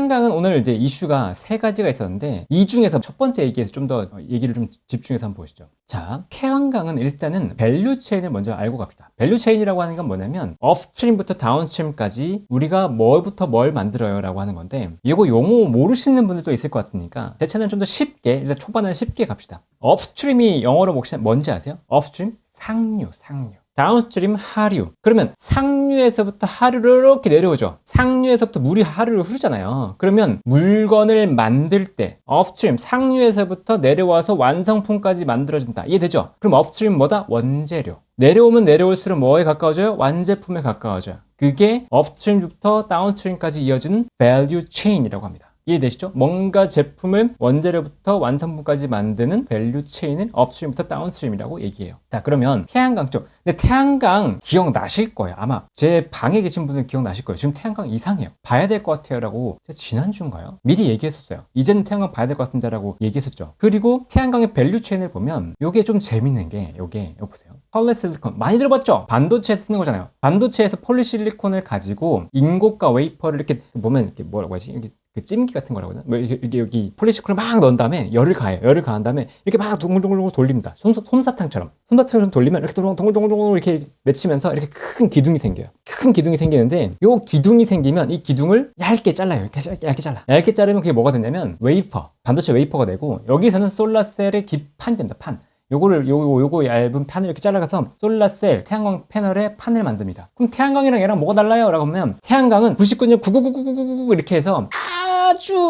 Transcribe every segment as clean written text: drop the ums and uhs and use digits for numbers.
태양광은 오늘 이제 이슈가 세 가지가 있었는데 이 중에서 첫 번째 얘기에서 좀 더 얘기를 좀 집중해서 한번 보시죠. 자, 태양광은 일단은 밸류 체인을 먼저 알고 갑시다. 밸류 체인이라고 하는 건 뭐냐면 업스트림부터 다운스트림까지 우리가 뭘부터 뭘 만들어요 라고 하는 건데, 이거 용어 모르시는 분들도 있을 것 같으니까 제 채널은 좀 더 쉽게, 일단 초반에는 쉽게 갑시다. 업스트림이 영어로 뭔지 아세요? 업스트림? 상류. 다운스트림 하류. 그러면 상류에서부터 하류로 이렇게 내려오죠. 상류에서부터 물이 하류로 흐르잖아요. 그러면 물건을 만들 때 업스트림 상류에서부터 내려와서 완성품까지 만들어진다. 이해되죠? 그럼 업스트림 뭐다? 원재료. 내려오면 내려올수록 뭐에 가까워져요? 완제품에 가까워져요. 그게 업스트림부터 다운스트림까지 이어지는 밸류 체인이라고 합니다. 이해되시죠? 뭔가 제품을 원재료부터 완성품까지 만드는 밸류 체인은 업스트림부터 다운스트림이라고 얘기해요. 자, 그러면 태양광 쪽. 근데 태양광 기억나실 거예요. 아마 제 방에 계신 분들 기억나실 거예요. 지금 태양광 이상해요. 봐야 될 것 같아요 라고 제가 지난주인가요? 미리 얘기했었어요. 이제는 태양광 봐야 될 것 같습니다 라고 얘기했었죠. 그리고 태양광의 밸류 체인을 보면 요게 좀 재밌는 게 이거 보세요. 폴리실리콘 많이 들어봤죠? 반도체에 쓰는 거잖아요. 반도체에서 폴리실리콘을 가지고 인고가 웨이퍼를 이렇게 보면 이렇게 뭐라고 하지? 이렇게 그 찜기 같은 거라고 하나? 뭐 이게 여기 폴리시클을 막 넣은 다음에 열을 가해요. 열을 가한 다음에 이렇게 막 동글동글 돌립니다. 솜사탕처럼 돌리면 이렇게 동글동글 이렇게 맺히면서 이렇게 큰 기둥이 생겨요. 큰 기둥이 생기는데 요 기둥이 생기면 이 기둥을 얇게 잘라요. 이렇게 얇게 잘라. 얇게 자르면 그게 뭐가 되냐면 웨이퍼, 반도체 웨이퍼가 되고, 여기서는 솔라셀의 판이 됩니다. 판. 요거 얇은 판을 이렇게 잘라가서 솔라셀, 태양광 패널의 판을 만듭니다. 그럼 태양광이랑 얘랑 뭐가 달라요? 라고 하면 태양광은 99.99999 이렇게 해서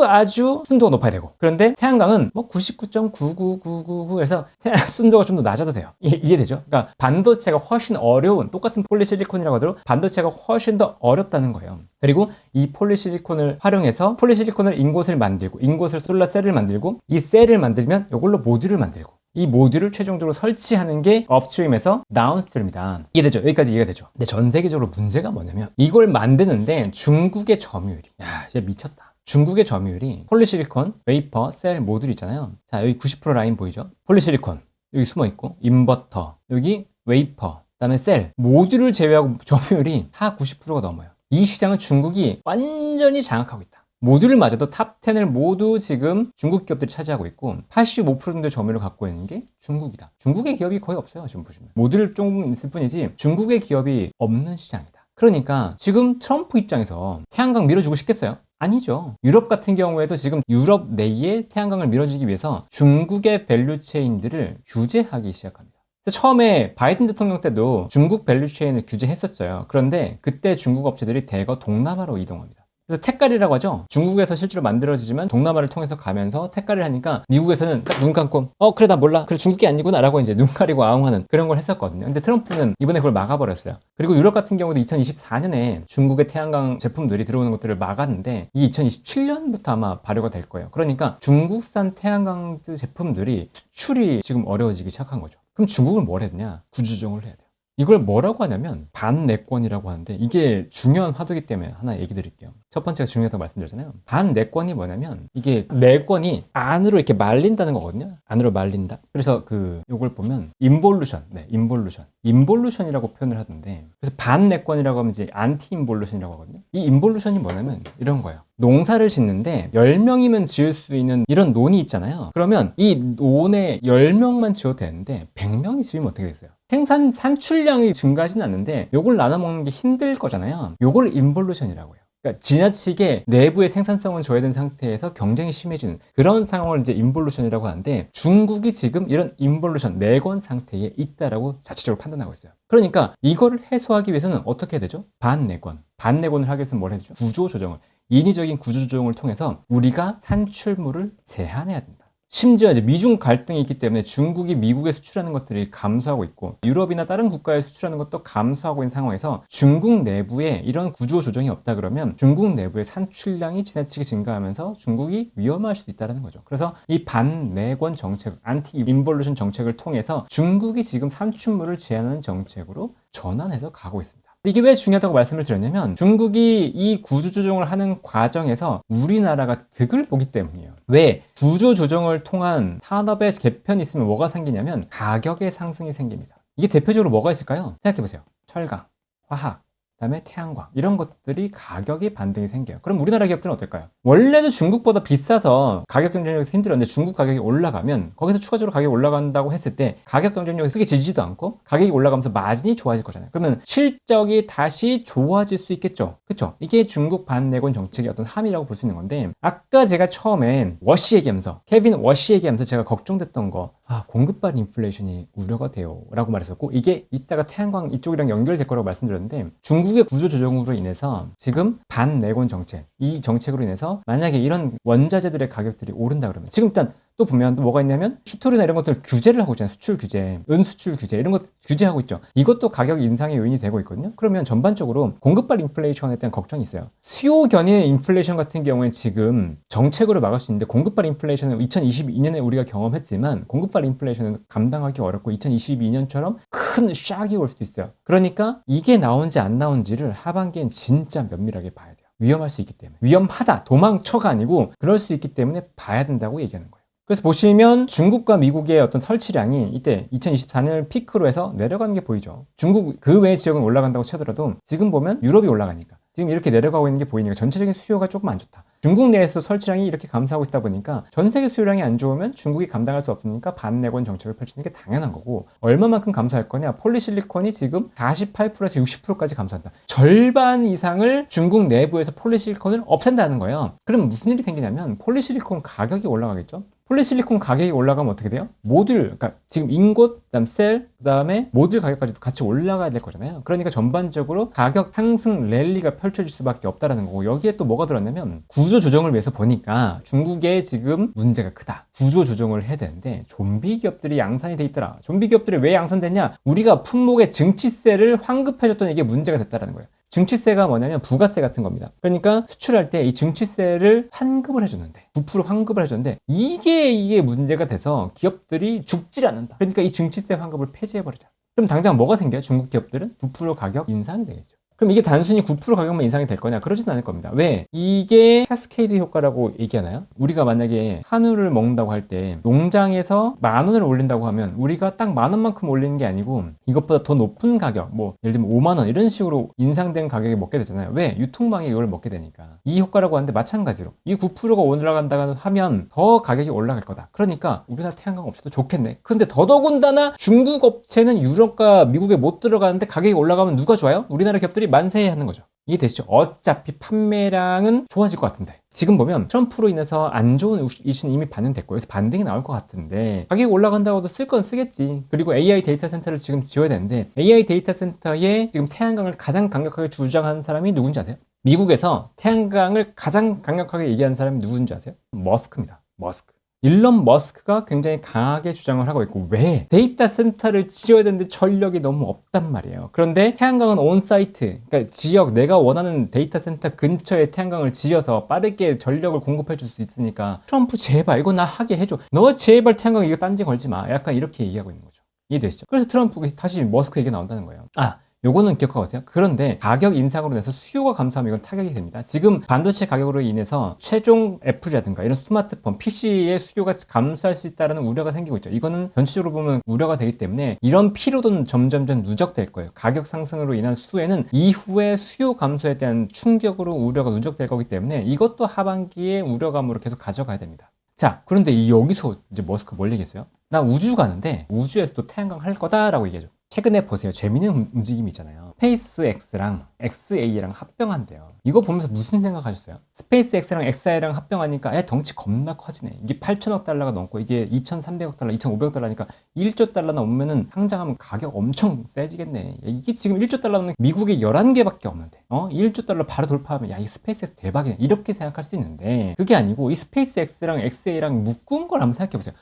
아주 순도가 높아야 되고, 그런데 태양광은 뭐 99.99999 그래서 순도가 좀 더 낮아도 돼요. 이해되죠? 그러니까 반도체가 훨씬 어려운, 똑같은 폴리실리콘이라고 하더라도 반도체가 훨씬 더 어렵다는 거예요. 그리고 이 폴리실리콘을 활용해서 폴리실리콘을 인곳을 만들고, 인곳을 솔라셀을 만들고, 이 셀을 만들면 이걸로 모듈을 만들고, 이 모듈을 최종적으로 설치하는 게 업스트림에서 다운스트림이다. 이해되죠? 여기까지 이해가 되죠? 근데 전 세계적으로 문제가 뭐냐면 이걸 만드는데 중국의 점유율이, 야, 진짜 미쳤다. 중국의 점유율이 폴리실리콘, 웨이퍼, 셀, 모듈 있잖아요. 자, 여기 90% 라인 보이죠? 폴리실리콘 여기 숨어있고, 인버터, 여기 웨이퍼, 그 다음에 셀, 모듈을 제외하고 점유율이 다 90%가 넘어요. 이 시장은 중국이 완전히 장악하고 있다. 모듈을마저도 탑 10을 모두 지금 중국 기업들이 차지하고 있고, 85% 정도의 점유율을 갖고 있는 게 중국이다. 중국의 기업이 거의 없어요. 지금 보시면 모듈 조금 있을 뿐이지 중국의 기업이 없는 시장이다. 그러니까 지금 트럼프 입장에서 태양광 밀어주고 싶겠어요? 아니죠. 유럽 같은 경우에도 지금 유럽 내에 태양광을 밀어주기 위해서 중국의 밸류체인들을 규제하기 시작합니다. 처음에 바이든 대통령 때도 중국 밸류체인을 규제했었어요. 그런데 그때 중국 업체들이 대거 동남아로 이동합니다. 그래서 택갈이라고 하죠. 중국에서 실제로 만들어지지만 동남아를 통해서 가면서 택갈을 하니까 미국에서는 딱 눈 감고 그래 나 몰라, 그래 중국이 아니구나 라고 이제 눈 가리고 아웅하는 그런 걸 했었거든요. 근데 트럼프는 이번에 그걸 막아버렸어요. 그리고 유럽 같은 경우도 2024년에 중국의 태양광 제품들이 들어오는 것들을 막았는데 이게 2027년부터 아마 발효가 될 거예요. 그러니까 중국산 태양광 제품들이 수출이 지금 어려워지기 시작한 거죠. 그럼 중국은 뭘 해야 되냐? 구조조정을 해야 돼요. 이걸 뭐라고 하냐면 반내권이라고 하는데, 이게 중요한 화두이기 때문에 하나 얘기 드릴게요. 첫 번째가 중요하다고 말씀드렸잖아요. 반내권이 뭐냐면 이게 내권이 안으로 이렇게 말린다는 거거든요. 안으로 말린다. 그래서 요걸 보면 인볼루션, 인볼루션이라고 표현을 하던데, 그래서 반내권이라고 하면 이제 안티 인볼루션이라고 하거든요. 이 인볼루션이 뭐냐면 이런 거예요. 농사를 짓는데 10명이면 지을 수 있는 이런 논이 있잖아요. 그러면 이 논에 10명만 지어도 되는데 100명이 지으면 어떻게 됐어요? 산출량이 증가하진 않는데 요걸 나눠 먹는 게 힘들 거잖아요. 요걸 인볼루션이라고 해요. 그러니까 지나치게 내부의 생산성을 줘야 되는 상태에서 경쟁이 심해지는 그런 상황을 이제 인볼루션이라고 하는데, 중국이 지금 이런 인볼루션, 내권 상태에 있다라고 자체적으로 판단하고 있어요. 그러니까 이거를 해소하기 위해서는 어떻게 해야 되죠? 반내권을 하기 위해서는 뭘 해야 되죠? 구조조정을, 인위적인 구조조정을 통해서 우리가 산출물을 제한해야 된다. 심지어 이제 미중 갈등이 있기 때문에 중국이 미국에 수출하는 것들이 감소하고 있고, 유럽이나 다른 국가에 수출하는 것도 감소하고 있는 상황에서 중국 내부에 이런 구조 조정이 없다 그러면 중국 내부의 산출량이 지나치게 증가하면서 중국이 위험할 수도 있다는 거죠. 그래서 이 반내권 정책, 안티 인볼루션 정책을 통해서 중국이 지금 산출물을 제한하는 정책으로 전환해서 가고 있습니다. 이게 왜 중요하다고 말씀을 드렸냐면, 중국이 이 구조조정을 하는 과정에서 우리나라가 득을 보기 때문이에요. 왜? 구조조정을 통한 산업의 개편이 있으면 뭐가 생기냐면 가격의 상승이 생깁니다. 이게 대표적으로 뭐가 있을까요? 생각해보세요. 철강, 화학, 그다음에 태양광, 이런 것들이 가격이 반등이 생겨요. 그럼 우리나라 기업들은 어떨까요? 원래도 중국보다 비싸서 가격 경쟁력이 힘들었는데 중국 가격이 올라가면 거기서 추가적으로 가격이 올라간다고 했을 때 가격 경쟁력이 크게 지지도 않고 가격이 올라가면서 마진이 좋아질 거잖아요. 그러면 실적이 다시 좋아질 수 있겠죠. 그렇죠? 이게 중국 반내권 정책의 어떤 함이라고 볼 수 있는 건데 아까 제가 처음에 워시 얘기하면서 케빈 워시 얘기하면서 제가 걱정됐던 거 공급발 인플레이션이 우려가 돼요 라고 말했었고 이게 이따가 태양광 이쪽이랑 연결될 거라고 말씀드렸는데 중국의 구조조정으로 인해서 지금 반내권 정책 이 정책으로 인해서 만약에 이런 원자재들의 가격들이 오른다 그러면 지금 일단 또 보면 또 뭐가 있냐면 히토리나 이런 것들 규제를 하고 있잖아요. 수출 규제, 은수출 규제 이런 것 규제하고 있죠. 이것도 가격 인상의 요인이 되고 있거든요. 그러면 전반적으로 공급발 인플레이션에 대한 걱정이 있어요. 수요 견인의 인플레이션 같은 경우에 지금 정책으로 막을 수 있는데 공급발 인플레이션은 2022년에 우리가 경험했지만 공급발 인플레이션은 감당하기 어렵고 2022년처럼 큰 샥이 올 수도 있어요. 그러니까 이게 나온지 안 나온지를 하반기엔 진짜 면밀하게 봐야 돼요. 위험할 수 있기 때문에. 위험하다. 도망쳐가 아니고 그럴 수 있기 때문에 봐야 된다고 얘기하는 거예요. 그래서 보시면 중국과 미국의 어떤 설치량이 이때 2024년을 피크로 해서 내려가는 게 보이죠. 중국 그 외의 지역은 올라간다고 치더라도 지금 보면 유럽이 올라가니까 지금 이렇게 내려가고 있는 게 보이니까 전체적인 수요가 조금 안 좋다. 중국 내에서 설치량이 이렇게 감소하고 있다 보니까 전 세계 수요량이 안 좋으면 중국이 감당할 수 없으니까 반내권 정책을 펼치는 게 당연한 거고 얼마만큼 감소할 거냐. 폴리실리콘이 지금 48%에서 60%까지 감소한다. 절반 이상을 중국 내부에서 폴리실리콘을 없앤다는 거예요. 그럼 무슨 일이 생기냐면 폴리실리콘 가격이 올라가겠죠. 폴리실리콘 가격이 올라가면 어떻게 돼요? 모듈, 그러니까 지금 인곳, 그다음 셀, 그다음에 모듈 가격까지도 같이 올라가야 될 거잖아요. 그러니까 전반적으로 가격 상승 랠리가 펼쳐질 수밖에 없다라는 거고 여기에 또 뭐가 들었냐면 구조 조정을 위해서 보니까 중국에 지금 문제가 크다. 구조 조정을 해야 되는데 좀비 기업들이 양산이 돼 있더라. 좀비 기업들이 왜 양산됐냐? 우리가 품목의 증치세를 환급해줬더니 이게 문제가 됐다라는 거예요. 증치세가 뭐냐면 부가세 같은 겁니다. 그러니까 수출할 때 이 증치세를 환급을 해줬는데 9% 환급을 해줬는데 이게 문제가 돼서 기업들이 죽질 않는다. 그러니까 이 증치세 환급을 폐지해버리자. 그럼 당장 뭐가 생겨요? 중국 기업들은 9% 가격 인상이 되겠죠. 그럼 이게 단순히 9% 가격만 인상이 될 거냐? 그러지는 않을 겁니다. 왜? 이게 캐스케이드 효과라고 얘기하나요? 우리가 만약에 한우를 먹는다고 할 때 농장에서 10,000원을 올린다고 하면 우리가 딱 10,000원만큼 올리는 게 아니고 이것보다 더 높은 가격, 뭐 예를 들면 50,000원 이런 식으로 인상된 가격에 먹게 되잖아요. 왜? 유통망이 이걸 먹게 되니까. 이 효과라고 하는데 마찬가지로 이 9%가 올라간다고 하면 더 가격이 올라갈 거다. 그러니까 우리나라 태양광 업체도 좋겠네. 근데 더더군다나 중국 업체는 유럽과 미국에 못 들어가는데 가격이 올라가면 누가 좋아요? 우리나라 기업들이 만세해 하는 거죠. 이해되시죠? 어차피 판매량은 좋아질 것 같은데 지금 보면 트럼프로 인해서 안 좋은 이슈는 이미 반영됐고 그래서 반등이 나올 것 같은데 가격이 올라간다고도 쓸 건 쓰겠지. 그리고 AI 데이터 센터를 지금 지어야 되는데 AI 데이터 센터에 지금 태양광을 가장 강력하게 주장하는 사람이 누군지 아세요? 미국에서 태양광을 가장 강력하게 얘기하는 사람이 누군지 아세요? 머스크입니다. 머스크. 일론 머스크가 굉장히 강하게 주장을 하고 있고 왜? 데이터 센터를 지어야 되는데 전력이 너무 없단 말이에요. 그런데 태양광은 온사이트, 그러니까 지역 내가 원하는 데이터 센터 근처에 태양광을 지어서 빠르게 전력을 공급해 줄 수 있으니까 트럼프 제발 이거 나 하게 해줘. 너 제발 태양광 이거 딴지 걸지 마. 약간 이렇게 얘기하고 있는 거죠. 이해되시죠? 그래서 트럼프 다시 머스크 얘기 나온다는 거예요. 요거는 기억하고 가세요. 그런데 가격 인상으로 인해서 수요가 감소하면 이건 타격이 됩니다. 지금 반도체 가격으로 인해서 최종 애플이라든가 이런 스마트폰, PC의 수요가 감소할 수 있다는 우려가 생기고 있죠. 이거는 전체적으로 보면 우려가 되기 때문에 이런 피로도는 점점점 누적될 거예요. 가격 상승으로 인한 수혜는 이후에 수요 감소에 대한 충격으로 우려가 누적될 거기 때문에 이것도 하반기에 우려감으로 계속 가져가야 됩니다. 자, 그런데 여기서 이제 머스크 뭘 얘기했어요? 나 우주 가는데 우주에서도 태양광 할 거다라고 얘기하죠. 최근에 보세요. 재밌는 움직임이 있잖아요. 스페이스X랑 XA랑 합병한대요. 이거 보면서 무슨 생각하셨어요? 스페이스X랑 XA랑 합병하니까 덩치 겁나 커지네. 이게 8천억 달러가 넘고 이게 2,300억 달러, 2,500억 달러니까 1조 달러 넘으면은 상장하면 가격 엄청 세지겠네. 이게 지금 1조 달러 넘는 미국에 11개밖에 없는데 1조 달러 바로 돌파하면 이 스페이스X 대박이네. 이렇게 생각할 수 있는데 그게 아니고 이 스페이스X랑 XA랑 묶은 걸 한번 생각해 보세요.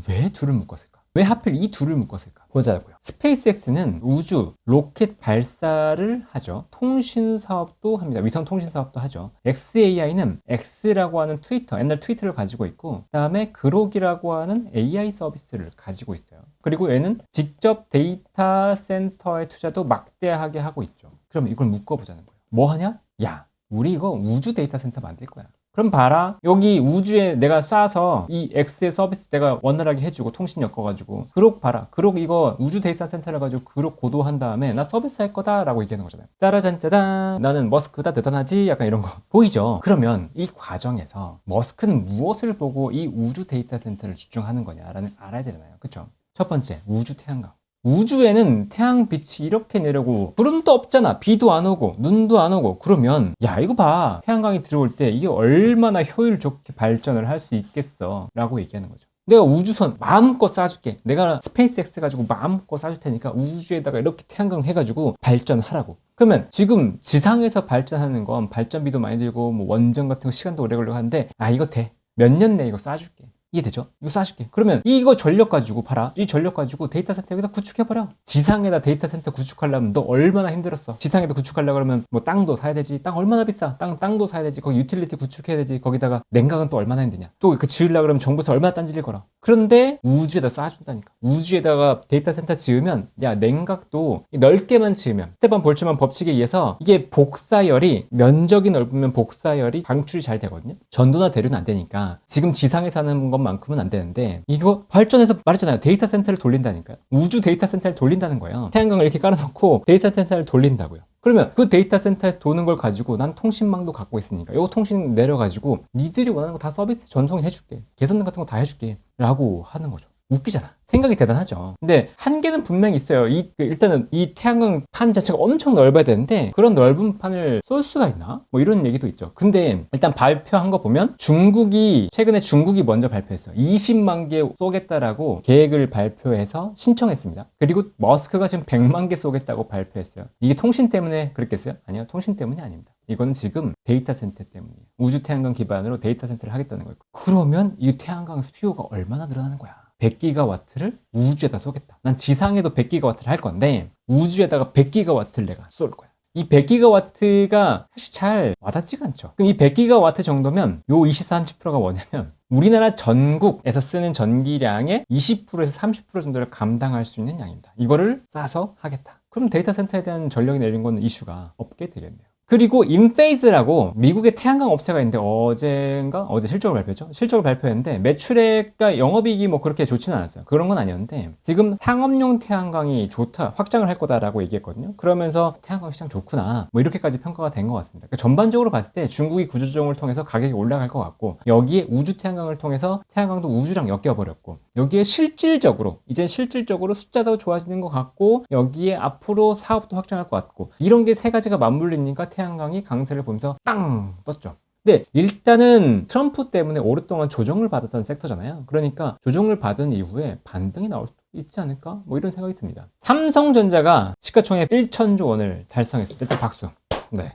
왜 둘을 묶었을까? 왜 하필 이 둘을 묶었을까? 보자고요. 스페이스X는 우주 로켓 발사를 하죠. 통신 사업도 합니다. 위성 통신 사업도 하죠. XAI는 X라고 하는 트위터, 옛날 트위터를 가지고 있고 그다음에 그록이라고 하는 AI 서비스를 가지고 있어요. 그리고 얘는 직접 데이터 센터의 투자도 막대하게 하고 있죠. 그럼 이걸 묶어보자는 거예요. 뭐 하냐? 야, 우리 이거 우주 데이터 센터 만들 거야. 그럼 봐라. 여기 우주에 내가 쏴서 이 X의 서비스 내가 원활하게 해주고 통신 엮어가지고 그록 봐라. 그록 이거 우주 데이터 센터를 가지고 그록 고도한 다음에 나 서비스 할 거다라고 얘기하는 거잖아요. 짜라잔짜잔 나는 머스크다 대단하지? 약간 이런 거 보이죠? 그러면 이 과정에서 머스크는 무엇을 보고 이 우주 데이터 센터를 집중하는 거냐라는 알아야 되잖아요. 그쵸? 첫 번째, 우주 태양광. 우주에는 태양빛이 이렇게 내려고 구름도 없잖아. 비도 안 오고 눈도 안 오고. 그러면 야 이거 봐. 태양광이 들어올 때 이게 얼마나 효율 좋게 발전을 할 수 있겠어 라고 얘기하는 거죠. 내가 우주선 마음껏 쏴줄게. 내가 스페이스X 가지고 마음껏 쏴줄 테니까 우주에다가 이렇게 태양광 해가지고 발전하라고. 그러면 지금 지상에서 발전하는 건 발전비도 많이 들고 뭐 원전 같은 거 시간도 오래 걸리고 하는데 아 이거 돼. 몇 년 내에 이거 쏴줄게. 이해되죠? 이거 쏴줄게. 그러면 이거 전력 가지고 봐라. 이 전력 가지고 데이터 센터 여기다 구축해버려. 지상에다 데이터 센터 구축하려면 너 얼마나 힘들었어. 지상에다 구축하려고 그러면 뭐 땅도 사야 되지. 땅 얼마나 비싸. 땅도 사야 되지. 거기 유틸리티 구축해야 되지. 거기다가 냉각은 또 얼마나 힘드냐. 또 그 지으려고 그러면 정부에서 얼마나 딴지를 걸어. 그런데 우주에다 쏴준다니까. 우주에다가 데이터 센터 지으면 야 냉각도 넓게만 지으면 스테반 볼츠만 법칙에 의해서 이게 복사열이 면적이 넓으면 복사열이 방출이 잘 되거든요. 전도나 대류는 안 되니까 지금 지상에서 하는 것만큼은 안 되는데 이거 발전해서 말했잖아요. 데이터 센터를 돌린다니까요. 우주 데이터 센터를 돌린다는 거예요. 태양광을 이렇게 깔아놓고 데이터 센터를 돌린다고요. 그러면 그 데이터 센터에서 도는 걸 가지고 난 통신망도 갖고 있으니까 이거 통신 내려가지고 니들이 원하는 거 다 서비스 전송해줄게. 개선 같은 거 다 해줄게 라고 하는 거죠. 웃기잖아. 생각이 대단하죠. 근데 한계는 분명히 있어요. 일단은 이 태양광 판 자체가 엄청 넓어야 되는데 그런 넓은 판을 쏠 수가 있나? 뭐 이런 얘기도 있죠. 근데 일단 발표한 거 보면 최근에 중국이 먼저 발표했어요. 20만 개 쏘겠다라고 계획을 발표해서 신청했습니다. 그리고 머스크가 지금 100만 개 쏘겠다고 발표했어요. 이게 통신 때문에 그랬겠어요? 아니요. 통신 때문이 아닙니다. 이거는 지금 데이터 센터 때문이에요. 우주 태양광 기반으로 데이터 센터를 하겠다는 거예요. 그러면 이 태양광 수요가 얼마나 늘어나는 거야? 100기가와트를 우주에다 쏘겠다. 난 지상에도 100기가와트를 할 건데 우주에다가 100기가와트를 내가 쏠 거야. 이 100기가와트가 사실 잘 와닿지가 않죠. 그럼 이 100기가와트 정도면 요 24, 30%가 뭐냐면 우리나라 전국에서 쓰는 전기량의 20%에서 30% 정도를 감당할 수 있는 양입니다. 이거를 싸서 하겠다. 그럼 데이터 센터에 대한 전력이 내린 건 이슈가 없게 되겠네요. 그리고 인페이즈라고 미국의 태양광 업체가 있는데 어제 실적을 발표했죠. 실적을 발표했는데 매출액과 영업이익이 뭐 그렇게 좋지는 않았어요. 그런 건 아니었는데 지금 상업용 태양광이 좋다, 확장을 할 거다라고 얘기했거든요. 그러면서 태양광 시장 좋구나 뭐 이렇게까지 평가가 된 것 같습니다. 그러니까 전반적으로 봤을 때 중국이 구조조정을 통해서 가격이 올라갈 것 같고 여기에 우주 태양광을 통해서 태양광도 우주랑 엮여버렸고 여기에 실질적으로 숫자도 좋아지는 것 같고 여기에 앞으로 사업도 확장할 것 같고 이런 게 세 가지가 맞물리니까 태양광이 강세를 보면서 땅 떴죠. 근데 일단은 트럼프 때문에 오랫동안 조정을 받았던 섹터잖아요. 그러니까 조정을 받은 이후에 반등이 나올 수도 있지 않을까? 뭐 이런 생각이 듭니다. 삼성전자가 시가총액 1천조 원을 달성했습니다. 일단 박수. 네.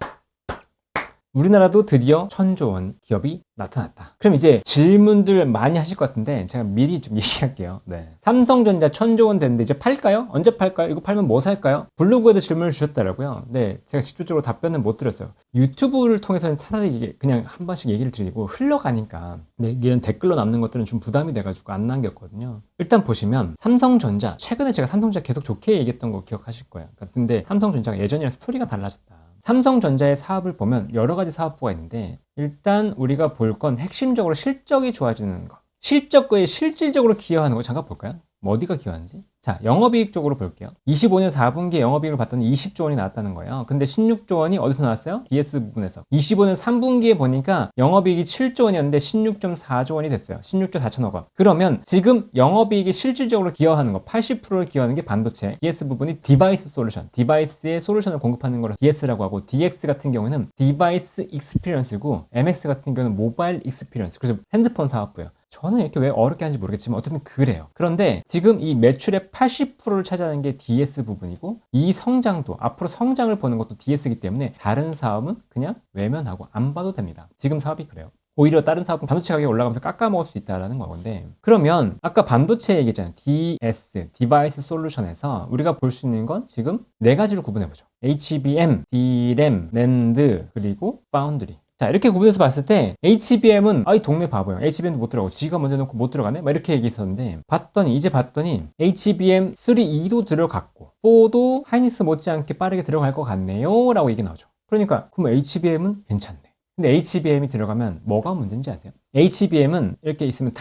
우리나라도 드디어 1000조 원 기업이 나타났다. 그럼 이제 질문들 많이 하실 것 같은데 제가 미리 좀 얘기할게요. 네. 삼성전자 1000조 원 됐는데 이제 팔까요? 언제 팔까요? 이거 팔면 뭐 살까요? 블로그에도 질문을 주셨더라고요. 네, 제가 직접적으로 답변은 못 드렸어요. 유튜브를 통해서는 차라리 그냥 한 번씩 얘기를 드리고 흘러가니까 네, 이런 댓글로 남는 것들은 좀 부담이 돼가지고 안 남겼거든요. 일단 보시면 삼성전자 최근에 제가 삼성전자 계속 좋게 얘기했던 거 기억하실 거예요. 근데 삼성전자가 예전이랑 스토리가 달라졌다. 삼성전자의 사업을 보면 여러 가지 사업부가 있는데 일단 우리가 볼 건 핵심적으로 실적이 좋아지는 거. 실적에 실질적으로 기여하는 거 잠깐 볼까요? 뭐 어디가 기여하는지? 자, 영업이익 쪽으로 볼게요. 25년 4분기에 영업이익을 봤더니 20조 원이 나왔다는 거예요. 근데 16조 원이 어디서 나왔어요? DS 부분에서. 25년 3분기에 보니까 영업이익이 7조 원이었는데 16.4조 원이 됐어요. 16조 4천억 원. 그러면 지금 영업이익이 실질적으로 기여하는 거, 80%를 기여하는 게 반도체. DS 부분이 디바이스 솔루션. 디바이스의 솔루션을 공급하는 걸 DS라고 하고 DX 같은 경우에는 디바이스 익스피리언스고 MX 같은 경우는 모바일 익스피리언스. 그래서 핸드폰 사업부예요. 저는 이렇게 왜 어렵게 하는지 모르겠지만 어쨌든 그래요. 그런데 지금 이 매출의 80%를 차지하는 게 DS 부분이고 이 성장도 앞으로 성장을 보는 것도 DS이기 때문에 다른 사업은 그냥 외면하고 안 봐도 됩니다. 지금 사업이 그래요. 오히려 다른 사업은 반도체 가격이 올라가면서 깎아먹을 수 있다는 거건데 그러면 아까 반도체 얘기했잖아요. DS, 디바이스 솔루션에서 우리가 볼 수 있는 건 지금 네 가지로 구분해보죠. HBM, DRAM, NAND, 그리고 파운드리. 자, 이렇게 구분해서 봤을 때 HBM은 이 동네 바보야. HBM도 못 들어가고 지가 먼저 놓고 못 들어가네? 막 이렇게 얘기했었는데 이제 봤더니 HBM 3E도 들어갔고 4도 하이닉스 못지않게 빠르게 들어갈 것 같네요 라고 얘기 나오죠. 그러니까 그럼 HBM은 괜찮네. 근데 HBM이 들어가면 뭐가 문제인지 아세요? HBM은 이렇게 있으면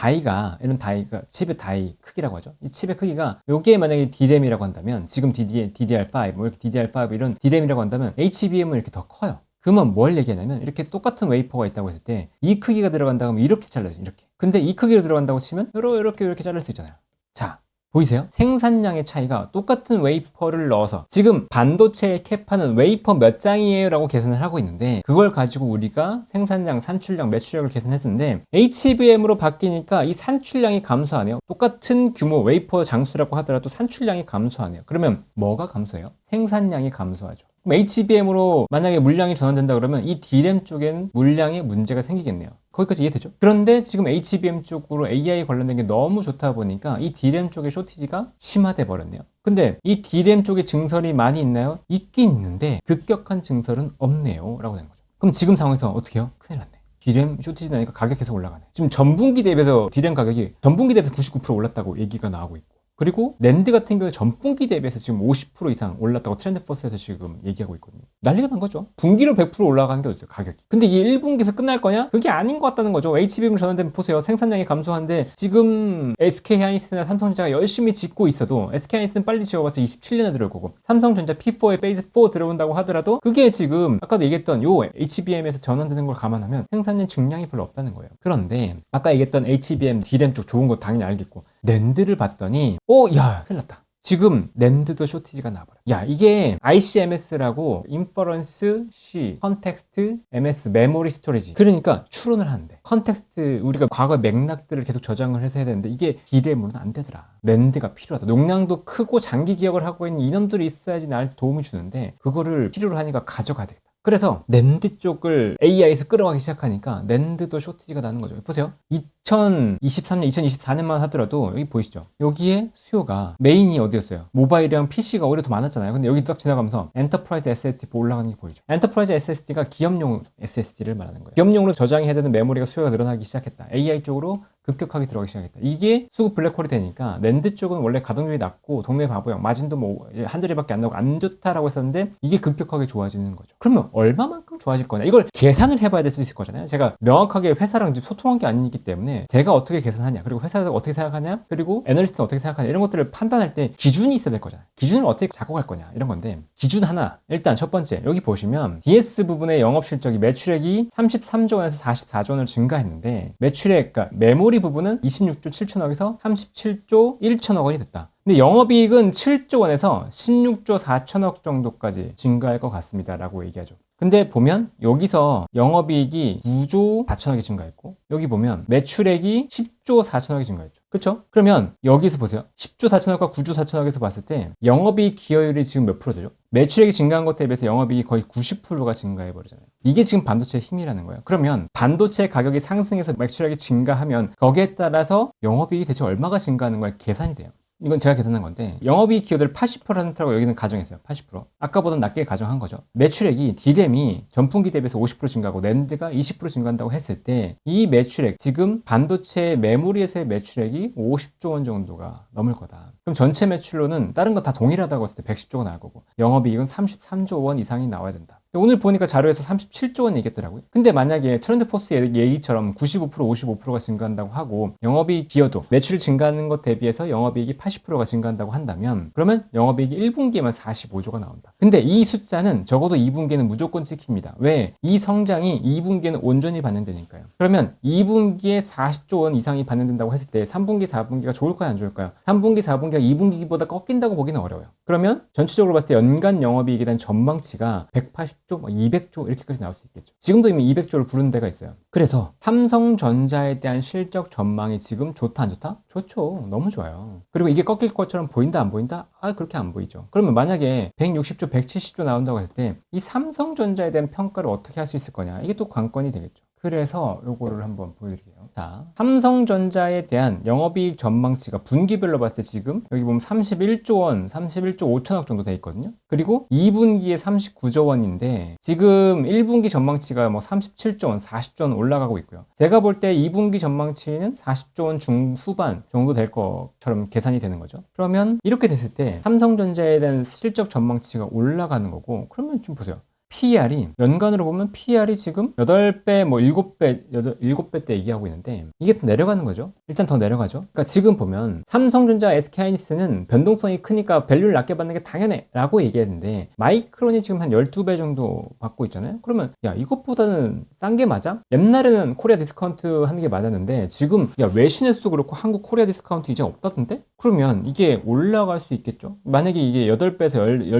이런 다이가 칩의 다이 크기라고 하죠. 이 칩의 크기가 요게 만약에 DRAM이라고 한다면 지금 DDR5 뭐 이렇게 DDR5 이런 DRAM이라고 한다면 HBM은 이렇게 더 커요. 그러면 뭘 얘기하냐면 이렇게 똑같은 웨이퍼가 있다고 했을 때 이 크기가 들어간다고 하면 이렇게 잘라요. 이렇게. 근데 이 크기로 들어간다고 치면 이렇게 자를 수 있잖아요. 자, 보이세요? 생산량의 차이가 똑같은 웨이퍼를 넣어서 지금 반도체의 캡하는 웨이퍼 몇 장이에요 라고 계산을 하고 있는데 그걸 가지고 우리가 생산량, 산출량, 매출력을 계산했는데 HBM으로 바뀌니까 이 산출량이 감소하네요. 똑같은 규모 웨이퍼 장수라고 하더라도 산출량이 감소하네요. 그러면 뭐가 감소해요? 생산량이 감소하죠. 그럼 HBM으로 만약에 물량이 전환된다 그러면 이 DRAM 쪽에는 물량에 문제가 생기겠네요. 거기까지 이해되죠? 그런데 지금 HBM 쪽으로 AI 관련된 게 너무 좋다 보니까 이 DRAM 쪽의 쇼티지가 심화돼 버렸네요. 근데 이 DRAM 쪽에 증설이 많이 있나요? 있긴 있는데 급격한 증설은 없네요 라고 되는 거죠. 그럼 지금 상황에서 어떻게 해요? 큰일 났네. DRAM 쇼티지 나니까 가격 계속 올라가네. 지금 전분기 대비해서 DRAM 가격이 전분기 대비해서 99% 올랐다고 얘기가 나오고 있고 그리고 낸드 같은 경우에 전분기 대비해서 지금 50% 이상 올랐다고 트렌드포스에서 지금 얘기하고 있거든요. 난리가 난 거죠. 분기로 100% 올라가는 게 어딨어요, 가격이. 근데 이게 1분기에서 끝날 거냐? 그게 아닌 것 같다는 거죠. HBM으로 전환되면 보세요. 생산량이 감소한데 지금 SK하이닉스나 삼성전자가 열심히 짓고 있어도 SK하이닉스는 빨리 지어봤자 27년에 들어올 거고 삼성전자 P4에 페이즈 4 들어온다고 하더라도 그게 지금 아까도 얘기했던 요 HBM에서 전환되는 걸 감안하면 생산량 증량이 별로 없다는 거예요. 그런데 아까 얘기했던 HBM, DRAM 쪽 좋은 거 당연히 알겠고 낸드를 봤더니 야 큰일 났다. 지금 낸드도 쇼티지가 나와버려. 야 이게 ICMS라고 인퍼런스 C, 컨텍스트, MS, 메모리 스토리지. 그러니까 추론을 하는데 컨텍스트 우리가 과거 맥락들을 계속 저장을 해서 해야 되는데 이게 DRAM으로는 안 되더라. 낸드가 필요하다. 용량도 크고 장기 기억을 하고 있는 이놈들이 있어야지 날 도움을 주는데 그거를 필요로 하니까 가져가야 되겠다. 그래서 낸드 쪽을 AI에서 끌어가기 시작하니까 낸드도 쇼티지가 나는 거죠. 보세요. 2023년, 2024년만 하더라도 여기 보이시죠? 여기에 수요가 메인이 어디였어요? 모바일이랑 PC가 오히려 더 많았잖아요. 근데 여기 딱 지나가면서 엔터프라이즈 SSD 올라가는 게 보이죠? 엔터프라이즈 SSD가 기업용 SSD를 말하는 거예요. 기업용으로 저장해야 되는 메모리가 수요가 늘어나기 시작했다. AI 쪽으로 급격하게 들어가기 시작했다. 이게 수급 블랙홀이 되니까 낸드 쪽은 원래 가동률이 낮고 동네 바보형 마진도 뭐 한 자리밖에 안 나오고 안 좋다라고 했었는데 이게 급격하게 좋아지는 거죠. 그러면 얼마만큼 좋아질 거냐? 이걸 계산을 해봐야 될 수 있을 거잖아요. 제가 명확하게 회사랑 소통한 게 아니기 때문에 제가 어떻게 계산하냐, 그리고 회사가 어떻게 생각하냐, 그리고 애널리스트는 어떻게 생각하냐 이런 것들을 판단할 때 기준이 있어야 될 거잖아요. 기준을 어떻게 작곡할 거냐 이런 건데 기준 하나 일단 첫 번째 여기 보시면 DS 부분의 영업실적이 매출액이 33조 원에서 44조 원을 증가했는데 매출액 그러니까 메모리 부분은 26조 7천억에서 37조 1천억 원이 됐다. 근데 영업이익은 7조 원에서 16조 4천억 정도까지 증가할 것 같습니다 라고 얘기하죠. 근데 보면 여기서 영업이익이 9조 4천억이 증가했고 여기 보면 매출액이 10조 4천억이 증가했죠. 그렇죠? 그러면 여기서 보세요. 10조 4천억과 9조 4천억에서 봤을 때 영업이익 기여율이 지금 몇 프로 되죠? 매출액이 증가한 것 대비해서 영업이익이 거의 90%가 증가해버리잖아요. 이게 지금 반도체의 힘이라는 거예요. 그러면 반도체 가격이 상승해서 매출액이 증가하면 거기에 따라서 영업이익이 대체 얼마가 증가하는 거야 계산이 돼요. 이건 제가 계산한 건데 영업이익 기여들 80%라고 여기는 가정했어요. 80%. 아까보다 낮게 가정한 거죠. 매출액이 DRAM이 전분기 대비해서 50% 증가하고 낸드가 20% 증가한다고 했을 때 이 매출액 지금 반도체 메모리에서의 매출액이 50조 원 정도가 넘을 거다. 그럼 전체 매출로는 다른 거 다 동일하다고 했을 때 110조가 나올 거고 영업이익은 33조 원 이상이 나와야 된다. 오늘 보니까 자료에서 37조 원 얘기했더라고요. 근데 만약에 트렌드포스 얘기처럼 95%, 55%가 증가한다고 하고 영업이익 기여도 매출 증가하는 것 대비해서 영업이익이 80%가 증가한다고 한다면 그러면 영업이익이 1분기에만 45조가 나온다. 근데 이 숫자는 적어도 2분기에는 무조건 찍힙니다. 왜? 이 성장이 2분기에는 온전히 반영되니까요. 그러면 2분기에 40조 원 이상이 반영된다고 했을 때 3분기, 4분기가 좋을까요? 안 좋을까요? 3분기, 4분기가 2분기보다 꺾인다고 보기는 어려워요. 그러면 전체적으로 봤을 때 연간 영업이익에 대한 전망치가 180조, 200조 이렇게까지 나올 수 있겠죠. 지금도 이미 200조를 부른 데가 있어요. 그래서 삼성전자에 대한 실적 전망이 지금 좋다 안 좋다? 좋죠. 너무 좋아요. 그리고 이게 꺾일 것처럼 보인다 안 보인다? 그렇게 안 보이죠. 그러면 만약에 160조, 170조 나온다고 했을 때 이 삼성전자에 대한 평가를 어떻게 할 수 있을 거냐? 이게 또 관건이 되겠죠. 그래서 요거를 한번 보여드릴게요. 자, 삼성전자에 대한 영업이익 전망치가 분기별로 봤을 때 지금 여기 보면 31조 원, 31조 5천억 정도 돼 있거든요. 그리고 2분기에 39조 원인데 지금 1분기 전망치가 뭐 37조 원, 40조 원 올라가고 있고요. 제가 볼 때 2분기 전망치는 40조 원 중후반 정도 될 것처럼 계산이 되는 거죠. 그러면 이렇게 됐을 때 삼성전자에 대한 실적 전망치가 올라가는 거고 그러면 좀 보세요. PER이 연간으로 보면 PER이 지금 8배, 뭐 7배, 7배 때 얘기하고 있는데 이게 더 내려가는 거죠. 일단 더 내려가죠. 그러니까 지금 보면 삼성전자, SK하이닉스는 변동성이 크니까 밸류를 낮게 받는 게 당연해 라고 얘기했는데 마이크론이 지금 한 12배 정도 받고 있잖아요. 그러면 야 이것보다는 싼 게 맞아? 옛날에는 코리아 디스카운트 하는 게 맞았는데 지금 야 외신에서도 그렇고 한국 코리아 디스카운트 이제 없다던데? 그러면 이게 올라갈 수 있겠죠? 만약에 이게 8배에서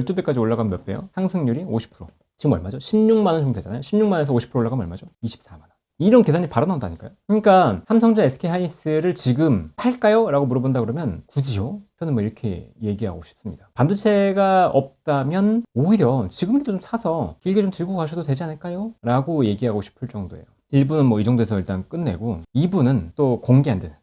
12배까지 올라가면 몇 배요? 상승률이 50%. 지금 얼마죠? 16만 원 정도 되잖아요. 16만 원에서 50% 올라가면 얼마죠? 24만 원. 이런 계산이 바로 나온다니까요. 그러니까 삼성전자, SK하이닉스를 지금 팔까요? 라고 물어본다 그러면 굳이요? 저는 뭐 이렇게 얘기하고 싶습니다. 반도체가 없다면 오히려 지금이라도 좀 사서 길게 좀 들고 가셔도 되지 않을까요? 라고 얘기하고 싶을 정도예요. 1부는 뭐 이 정도에서 일단 끝내고 2부는 또 공개 안 되는